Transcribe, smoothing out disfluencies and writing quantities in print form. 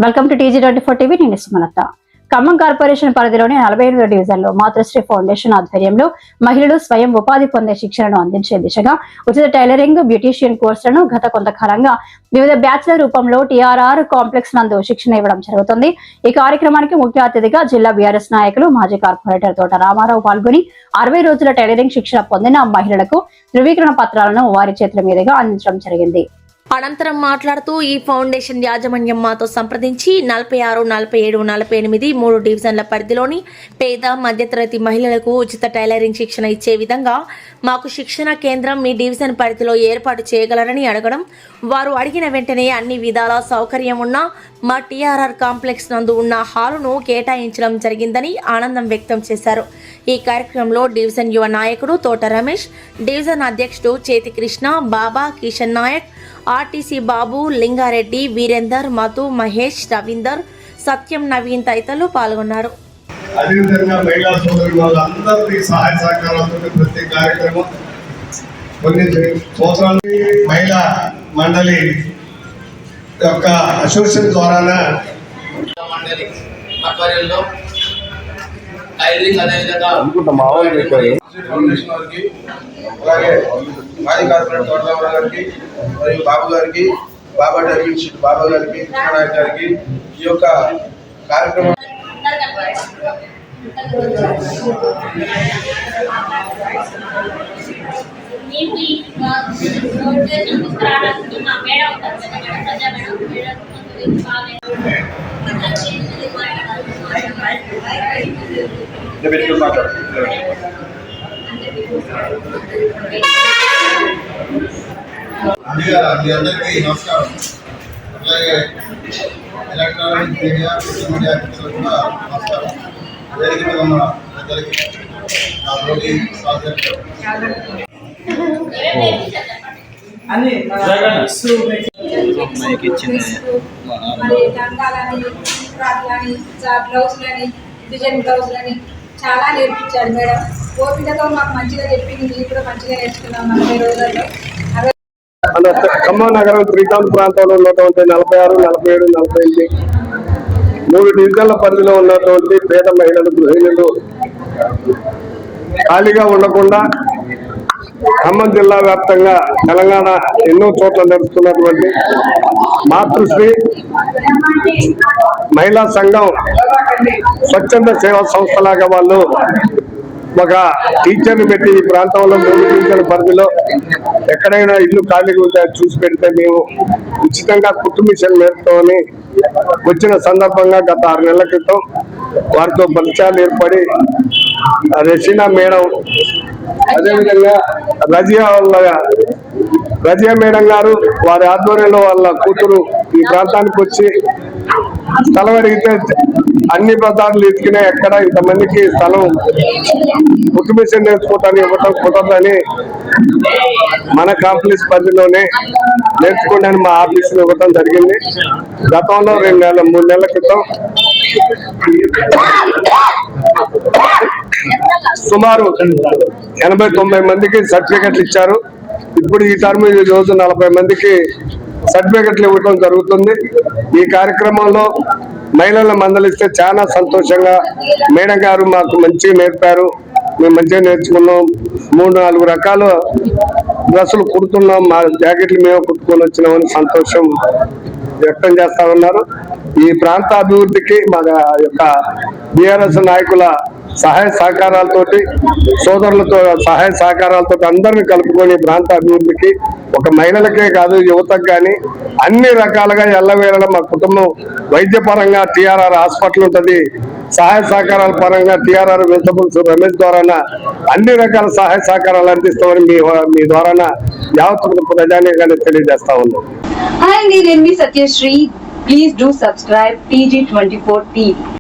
Welcome to TG24 TV. నేను Sumalatha. Khammam corporation పరిధిలోని 48వ డివిజన్లో మాతృశ్రీ ఫౌండేషన్ ఆధ్వర్యంలో మహిళలు స్వయం ఉపాధి పొందే శిక్షణను అందించే దిశగా ఉచిత టైలరింగ్, బ్యూటీషియన్ కోర్సులను గత కొంతకాలంగా వివిధ బ్యాచ్ల రూపంలో TRR కాంప్లెక్స్ నందు శిక్షణ ఇవ్వడం జరుగుతుంది. ఈ కార్యక్రమానికి ముఖ్య అతిథిగా జిల్లా బీఆర్ఎస్ నాయకులు, మాజీ కార్పొరేటర్ తోట రామారావు పాల్గొని 60 రోజుల టైలరింగ్ శిక్షణ పొందిన మహిళలకు ధృవీకరణ పత్రాలను వారి చేతుల మీదుగా అందించడం జరిగింది. అనంతరం మాట్లాడుతూ ఈ ఫౌండేషన్ యాజమాన్యం మాతో సంప్రదించి 46, 47, 48 3 డివిజన్ల పరిధిలోని పేద మధ్యతరగతి మహిళలకు ఉచిత టైలరింగ్ శిక్షణ ఇచ్చే విధంగా మాకు శిక్షణ కేంద్రం మీ డివిజన్ పరిధిలో ఏర్పాటు చేయగలరని అడగడం, వారు అడిగిన వెంటనే అన్ని విధాల సౌకర్యం ఉన్న మా TRR కాంప్లెక్స్ నందు ఉన్న హాలును కేటాయించడం జరిగిందని ఆనందం వ్యక్తం చేశారు. ఈ కార్యక్రమంలో డివిజన్ యువ నాయకుడు తోట రమేష్, డివిజన్ అధ్యక్షుడు చేతి కృష్ణ, బాబా, కిషన్ నాయక్, ఆర్టీసీ బాబు, లింగారెడ్డి, వీరేందర్, మధు, మహేష్, రవీందర్, సత్యం, నవీన్ తదితరులు పాల్గొన్నారు. అదేవిధంగా మహిళా సోదరులందరికీ సహాయ సహకారాలతో ప్రతి కార్యక్రమం కొన్ని సంవత్సరాల మహిళా మండలి యొక్క అసోసియేషన్ ద్వారా మండలి ఆధ్వర్యంలో టైలరింగ్ అదేవిధంగా ఫౌండేషన్ వారికి, అలాగే మాజీ కార్పొరేటర్ తోటరామారావు గారికి మరియు బాబు గారికి, బాబా టైలరింగ్ షీట్ బాబా గారికి, కృష్ణనాయక్ గారికి ఈ యొక్క కార్యక్రమం మీ అందరికీ నమస్కారం. అలాగే ఎలక్ట్రానిక్ మీడియా, సోషల్ మీడియా మిత్రులకు కూడా నమస్కారం. వేదిక మీద ఉన్న పెద్దలకి, నా తోటి సహచరులకు డిజైన్ బ్లౌజులని చాలా నేర్పించారు మేడం. ఓపికతో మాకు మంచిగా చెప్పింది, మీరు కూడా మంచిగా నేర్చుకున్నాం 40 రోజుల్లో. ఖమ్మం నగరం శ్రీకాంత్ ప్రాంతంలో ఉన్నటువంటి 46, 47, 48 3 డివిజన్ల పరిధిలో ఉన్నటువంటి పేద మహిళలు, గృహిణులు ఖాళీగా ఉండకుండా ఖమ్మం జిల్లా వ్యాప్తంగా తెలంగాణ ఎన్నో చోట్ల నడుస్తున్నటువంటి మాతృశ్రీ మహిళా సంఘం స్వచ్ఛంద సేవా సంస్థలాగా వాళ్ళు ఒక టీచర్ని పెట్టి ఈ ప్రాంతంలో 3 డివిజన్ల పరిధిలో ఎక్కడైనా ఇల్లు ఖాళీగా ఉంటే చూసి పెడితే మేము ఉచితంగా కుట్టు మిషన్ నేర్పుతామని వచ్చిన సందర్భంగా గత 6 నెలల క్రితం వారితో పరిచయాలు ఏర్పడి రెషీనా మేడం, అదేవిధంగా రజియా మేడం గారు వారి ఆధ్వర్యంలో వాళ్ళ కూతురు ఈ ప్రాంతానికి వచ్చి స్థలం అడిగితే అన్ని పదార్థాలు ఎత్తుకునే ఎక్కడ ఇంతమందికి స్థలం కుట్టు మిషన్ నేర్చుకోవటానికి ఇవ్వటం కుదరదని మన కాంప్లెక్స్ పరిధిలోనే నేర్చుకోవడానికి మా ఆఫీసులో ఇవ్వటం జరిగింది. గతంలో 3 నెలల క్రితం సుమారు 89 మందికి సర్టిఫికెట్లు ఇచ్చారు. ఇప్పుడు ఈ టర్మ్ ఈ రోజు 40 మందికి సర్టిఫికెట్లు ఇవ్వడం జరుగుతుంది. ఈ కార్యక్రమంలో మహిళలను మందలిస్తే చాలా సంతోషంగా మేడం గారు మాకు మంచిగా నేర్పారు, మేము మంచిగా నేర్చుకున్నాం, 3-4 రకాల డ్రెస్సులు కుడుతున్నాం, మా జాకెట్లు మేము కుట్టుకొని వచ్చినామని సంతోషం వ్యక్తం చేస్తా ఉన్నారు. ఈ ప్రాంత అభివృద్ధికి మా యొక్క బీఆర్ఎస్ నాయకుల సహాయ సహకారాలతోటి, సోదరులతో సహాయ సహకారాలతో అందరినీ కలుపుకొని ప్రాంత అభివృద్ధికి ఒక మహిళలకే కాదు యువతకు కానీ అన్ని రకాలుగా ఎల్లవేళలా మా కుటుంబం వైద్యపరంగా TRR హాస్పిటల్ ఉంటుంది, సహాయ సహకారాల పరంగా TRR వెజిటబుల్స్ రమేష్ ద్వారా అన్ని రకాల సహాయ సహకారాలు అందిస్తామని మీ ద్వారా యావత్ ప్రజానీకాన్ని తెలియజేస్తా ఉన్నాం. హాయ్, నేను మీ Satyashri. Please do subscribe TG24 TV.